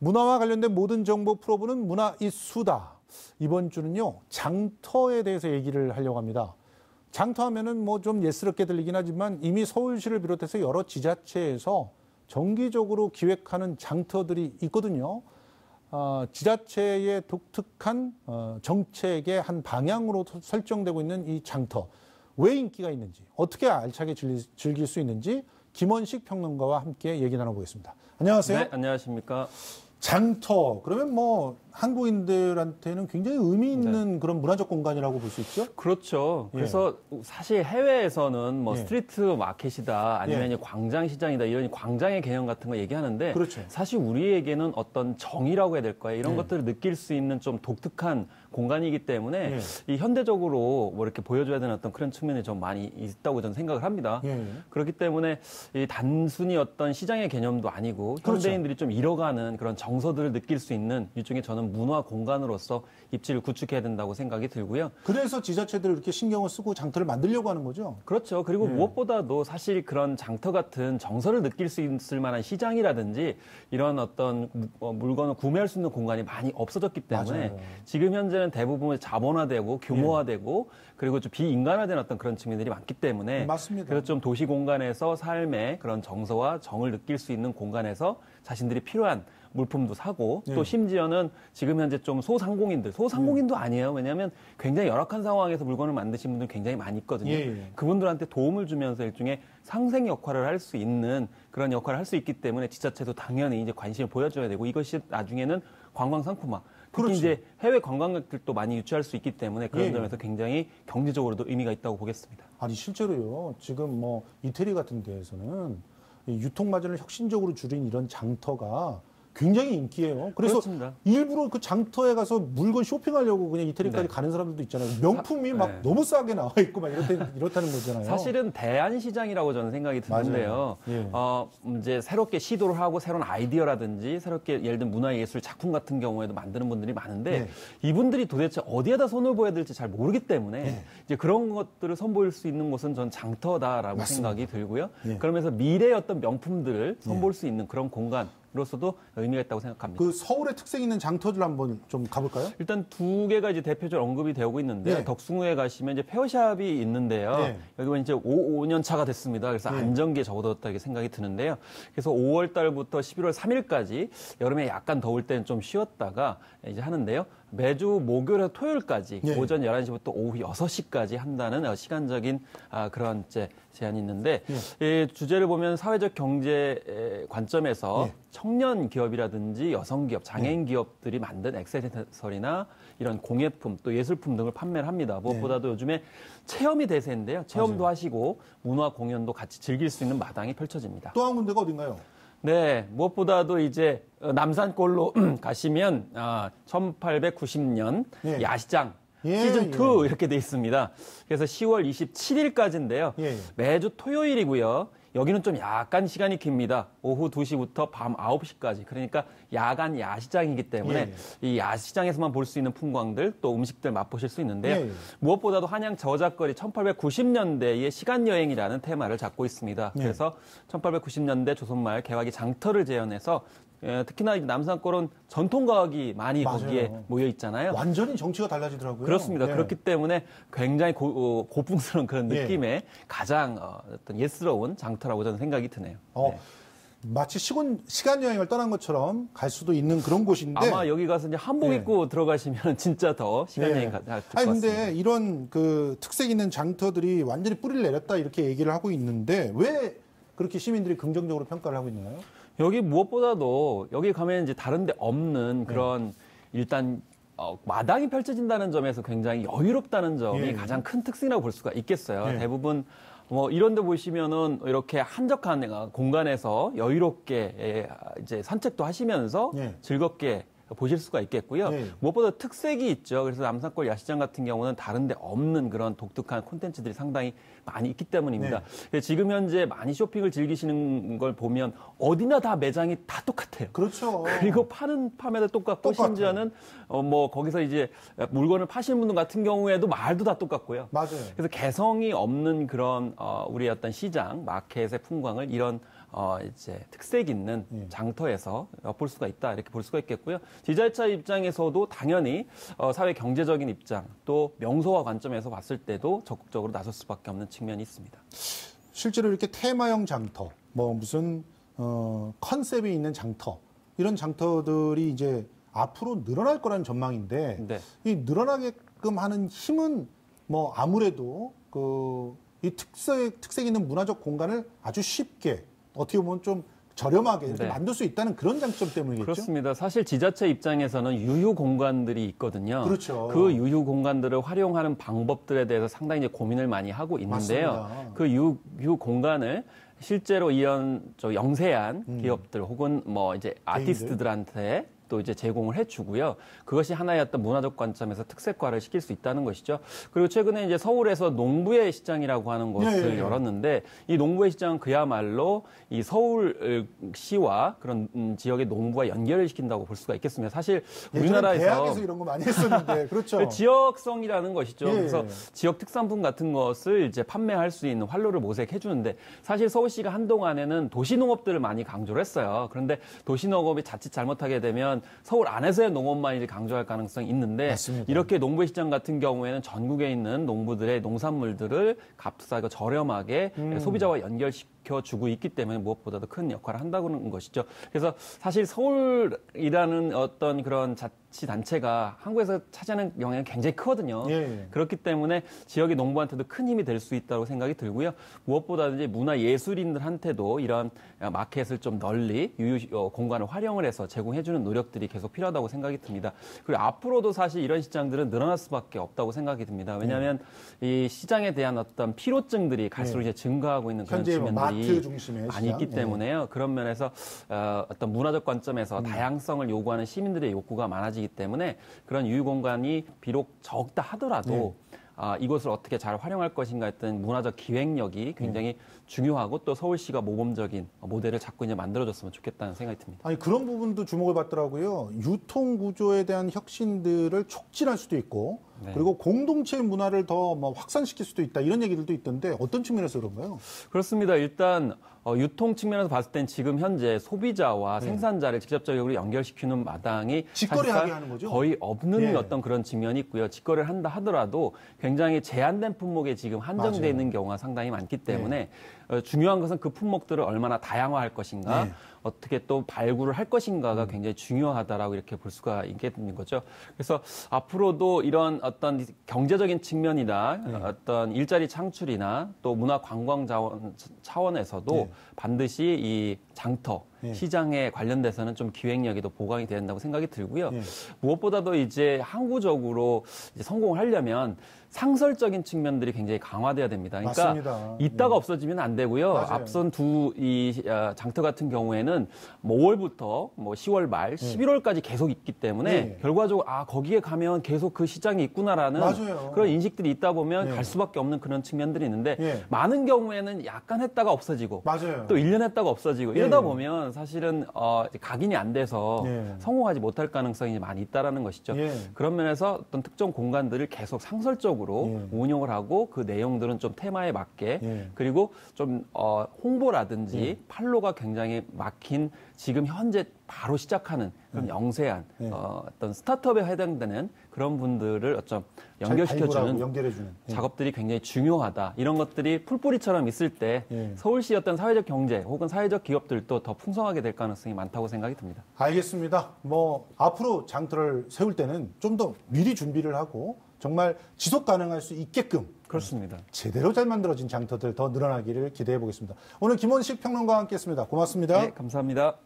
문화와 관련된 모든 정보 풀어보는 문화 이수다. 이번 주는요, 장터에 대해서 얘기를 하려고 합니다. 장터하면은 뭐 좀 예스럽게 들리긴 하지만 이미 서울시를 비롯해서 여러 지자체에서 정기적으로 기획하는 장터들이 있거든요. 지자체의 독특한 정책의 한 방향으로 설정되고 있는 이 장터. 왜 인기가 있는지, 어떻게 알차게 즐길 수 있는지 김원식 평론가와 함께 얘기 나눠보겠습니다. 안녕하세요. 네, 안녕하십니까. 장터, 그러면 뭐 한국인들한테는 굉장히 의미 있는 그런 문화적 공간이라고 볼 수 있죠? 그렇죠. 그래서 사실 해외에서는 뭐 예. 스트리트 마켓이다, 아니면 예. 광장 시장이다, 이런 광장의 개념 같은 거 얘기하는데 그렇죠. 사실 우리에게는 어떤 정이라고 해야 될까요? 이런 예. 것들을 느낄 수 있는 좀 독특한 공간이기 때문에 예. 이 현대적으로 뭐 이렇게 보여줘야 되는 어떤 그런 측면이 좀 많이 있다고 저는 생각을 합니다. 예. 그렇기 때문에 이 단순히 어떤 시장의 개념도 아니고 그렇죠. 현대인들이 좀 잃어가는 그런 정서들을 느낄 수 있는 일종의 저는 문화 공간으로서 입지를 구축해야 된다고 생각이 들고요. 그래서 지자체들이 이렇게 신경을 쓰고 장터를 만들려고 하는 거죠? 그렇죠. 그리고 무엇보다도 사실 그런 장터 같은 정서를 느낄 수 있을 만한 시장이라든지 이런 어떤 물건을 구매할 수 있는 공간이 많이 없어졌기 때문에 맞아요. 지금 현재는 대부분 자본화되고 규모화되고 그리고 좀 비인간화된 어떤 그런 측면들이 많기 때문에 맞습니다. 그래서 좀 도시 공간에서 삶의 그런 정서와 정을 느낄 수 있는 공간에서 자신들이 필요한 물품도 사고 또 심지어는 지금 현재 좀 소상공인도 아니에요. 왜냐하면 굉장히 열악한 상황에서 물건을 만드신 분들 굉장히 많이 있거든요. 그분들한테 도움을 주면서 일종의 상생 역할을 할 수 있는 그런 역할을 할 수 있기 때문에 지자체도 당연히 이제 관심을 보여줘야 되고 이것이 나중에는 관광 상품화. 특히 그렇지. 이제 해외 관광객들도 많이 유치할 수 있기 때문에 그런 점에서 굉장히 경제적으로도 의미가 있다고 보겠습니다. 아니 실제로요. 지금 뭐 이태리 같은 데에서는 이 유통마진을 혁신적으로 줄인 이런 장터가 굉장히 인기예요. 그래서 그렇습니다. 일부러 그 장터에 가서 물건 쇼핑하려고 그냥 이태리까지 가는 사람들도 있잖아요. 명품이 막 너무 싸게 나와 있고 막 이렇다는 거잖아요. 사실은 대안시장이라고 저는 생각이 드는데요. 이제 새롭게 시도를 하고 새로운 아이디어라든지 새롭게 예를 들면 문화예술 작품 같은 경우에도 만드는 분들이 많은데 이분들이 도대체 어디에다 손을 보여야 될지 잘 모르기 때문에 이제 그런 것들을 선보일 수 있는 곳은 전 장터다라고 맞습니다. 생각이 들고요. 그러면서 미래의 어떤 명품들을 선보일 수 있는 그런 공간. 로서도 의미가 있다고 생각합니다. 그 서울의 특색 있는 장터들 한번 좀 가볼까요? 일단 두 개가 이제 대표적으로 언급이 되고 있는데 덕숭우에 가시면 이제 페어샵이 있는데요. 여기 보면 이제 5년 차가 됐습니다. 그래서 안정기에 접어들었다 이렇게 생각이 드는데요. 그래서 5월 달부터 11월 3일까지 여름에 약간 더울 때는 좀 쉬었다가 이제 하는데요. 매주 목요일에서 토요일까지 오전 11시부터 오후 6시까지 한다는 시간적인 그런 제한이 있는데 이 주제를 보면 사회적 경제 관점에서 청년 기업이라든지 여성 기업, 장애인 기업들이 만든 액세서리나 이런 공예품 또 예술품 등을 판매를 합니다. 무엇보다도 요즘에 체험이 대세인데요. 체험도 하시고 문화 공연도 같이 즐길 수 있는 마당이 펼쳐집니다. 또 한 군데가 어딘가요? 네, 무엇보다도 이제 남산골로 가시면 1890년 야시장 시즌2 이렇게 돼 있습니다. 그래서 10월 27일까지인데요. 매주 토요일이고요. 여기는 좀 약간 시간이 깁니다. 오후 2시부터 밤 9시까지. 그러니까 야간 야시장이기 때문에 이 야시장에서만 볼 수 있는 풍광들 또 음식들 맛보실 수 있는데요. 무엇보다도 한양 저작거리 1890년대의 시간여행이라는 테마를 잡고 있습니다. 그래서 1890년대 조선말 개화기 장터를 재현해서 특히나 남산골은 전통가옥이 많이 거기에 모여 있잖아요. 완전히 정치가 달라지더라고요. 그렇습니다. 그렇기 때문에 굉장히 고풍스러운 그런 느낌의 가장 어떤 예스러운 장터라고 저는 생각이 드네요. 마치 시간 여행을 떠난 것처럼 갈 수도 있는 그런 곳인데 아마 여기 가서 이제 한복 입고 들어가시면 진짜 더 시간 여행 갈 것 같습니다. 근데 이런 그 특색 있는 장터들이 완전히 뿌리를 내렸다 이렇게 얘기를 하고 있는데 왜 그렇게 시민들이 긍정적으로 평가를 하고 있나요? 여기 무엇보다도 여기 가면 이제 다른 데 없는 그런 일단 마당이 펼쳐진다는 점에서 굉장히 여유롭다는 점이 가장 큰 특징이라고 볼 수가 있겠어요. 대부분 뭐 이런 데 보시면은 이렇게 한적한 공간에서 여유롭게 이제 산책도 하시면서 즐겁게 보실 수가 있겠고요. 무엇보다 특색이 있죠. 그래서 남산골 야시장 같은 경우는 다른 데 없는 그런 독특한 콘텐츠들이 상당히 많이 있기 때문입니다. 지금 현재 많이 쇼핑을 즐기시는 걸 보면 어디나 다 매장이 다 똑같아요. 그렇죠. 그리고 파는 판매도 똑같고 심지어는 뭐 거기서 이제 물건을 파시는 분들 같은 경우에도 말도 다 똑같고요. 맞아요. 그래서 개성이 없는 그런 우리의 어떤 시장, 마켓의 풍광을 이런 이제 특색 있는 장터에서 볼 수가 있다 이렇게 볼 수가 있겠고요. 지자체 입장에서도 당연히 사회 경제적인 입장 또 명소화 관점에서 봤을 때도 적극적으로 나설 수밖에 없는 측면이 있습니다. 실제로 이렇게 테마형 장터, 뭐 무슨 컨셉이 있는 장터 이런 장터들이 이제 앞으로 늘어날 거라는 전망인데 네. 이 늘어나게끔 하는 힘은 뭐 아무래도 이 특색 있는 문화적 공간을 아주 쉽게 어떻게 보면 좀 저렴하게 이렇게 만들 수 있다는 그런 장점 때문이겠죠? 그렇습니다. 사실 지자체 입장에서는 유휴 공간들이 있거든요. 그렇죠. 그 유휴 공간들을 활용하는 방법들에 대해서 상당히 이제 고민을 많이 하고 있는데요. 맞습니다. 그 유휴 공간을 실제로 이런 영세한 기업들 혹은 뭐 이제 아티스트들한테 또 이제 제공을 해주고요. 그것이 하나의 어떤 문화적 관점에서 특색화를 시킬 수 있다는 것이죠. 그리고 최근에 이제 서울에서 농부의 시장이라고 하는 곳을 열었는데 이 농부의 시장은 그야말로 이 서울시와 그런 지역의 농부와 연결을 시킨다고 볼 수가 있겠습니다. 사실 우리나라에서 대학에서 이런 거 많이 했었는데 그렇죠. 지역성이라는 것이죠. 그래서 지역 특산품 같은 것을 이제 판매할 수 있는 활로를 모색해 주는데 사실 서울시가 한동안에는 도시농업들을 많이 강조를 했어요. 그런데 도시농업이 자칫 잘못하게 되면 서울 안에서의 농업만 이제 강조할 가능성이 있는데 맞습니다. 이렇게 농부의 시장 같은 경우에는 전국에 있는 농부들의 농산물들을 값싸고 저렴하게 소비자와 연결시켜주고 있기 때문에 무엇보다도 큰 역할을 한다는 것이죠. 그래서 사실 서울이라는 어떤 그런 자치단체가 한국에서 차지하는 영향이 굉장히 크거든요. 그렇기 때문에 지역의 농부한테도 큰 힘이 될 수 있다고 생각이 들고요. 무엇보다든지 문화예술인들한테도 이런 마켓을 좀 널리 유휴 공간을 활용을 해서 제공해주는 노력들이 계속 필요하다고 생각이 듭니다. 그리고 앞으로도 사실 이런 시장들은 늘어날 수밖에 없다고 생각이 듭니다. 왜냐하면 이 시장에 대한 어떤 피로증들이 갈수록 이제 증가하고 있는 그런 측면들이 많이 있기 때문에요. 그런 면에서 어떤 문화적 관점에서 다양성을 요구하는 시민들의 욕구가 많아지기 때문에 그런 유휴 공간이 비록 적다 하더라도 이것을 어떻게 잘 활용할 것인가 했던 문화적 기획력이 굉장히 중요하고 또 서울시가 모범적인 모델을 자꾸 이제 만들어줬으면 좋겠다는 생각이 듭니다. 아니 그런 부분도 주목을 받더라고요. 유통 구조에 대한 혁신들을 촉진할 수도 있고 그리고 공동체 문화를 더 뭐 확산시킬 수도 있다 이런 얘기들도 있던데 어떤 측면에서 그런가요? 그렇습니다. 일단 유통 측면에서 봤을 땐 지금 현재 소비자와 생산자를 직접적으로 연결시키는 마당이 직거래하게 하는 거죠? 거의 없는 어떤 그런 측면이 있고요. 직거래를 한다 하더라도 굉장히 제한된 품목에 지금 한정되어 있는 경우가 상당히 많기 때문에 중요한 것은 그 품목들을 얼마나 다양화할 것인가 어떻게 또 발굴을 할 것인가가 굉장히 중요하다라고 이렇게 볼 수가 있겠는 거죠. 그래서 앞으로도 이런 어떤 경제적인 측면이나 어떤 일자리 창출이나 또 문화 관광 자원 차원에서도 반드시 이 장터 시장에 관련돼서는 좀 기획력이 더 보강이 돼야 된다고 생각이 들고요. 무엇보다도 이제 항구적으로 이제 성공을 하려면 상설적인 측면들이 굉장히 강화돼야 됩니다. 그러니까 맞습니다. 있다가 없어지면 안 되고요. 맞아요. 앞선 이 장터 같은 경우에는 뭐 5월부터 뭐 10월 말, 11월까지 계속 있기 때문에 결과적으로 거기에 가면 계속 그 시장이 있구나라는 그런 인식들이 있다 보면 갈 수밖에 없는 그런 측면들이 있는데 많은 경우에는 약간 했다가 없어지고 또 1년 했다가 없어지고 이러다 보면 사실은 각인이 안 돼서 성공하지 못할 가능성이 많이 있다라는 것이죠. 그런 면에서 어떤 특정 공간들을 계속 상설적으로 운영을 하고 그 내용들은 좀 테마에 맞게 그리고 좀 홍보라든지 판로가 굉장히 막힌 지금 현재 바로 시작하는 그런 영세한 어떤 스타트업에 해당되는 그런 분들을 어쩜 연결시켜주는 작업들이 굉장히 중요하다. 이런 것들이 풀뿌리처럼 있을 때 서울시 어떤 사회적 경제 혹은 사회적 기업들도 더 풍성하게 될 가능성이 많다고 생각이 듭니다. 알겠습니다. 뭐 앞으로 장터를 세울 때는 좀 더 미리 준비를 하고 정말 지속 가능할 수 있게끔 그렇습니다. 제대로 잘 만들어진 장터들 더 늘어나기를 기대해 보겠습니다. 오늘 김원식 평론가와 함께했습니다. 고맙습니다. 네, 감사합니다.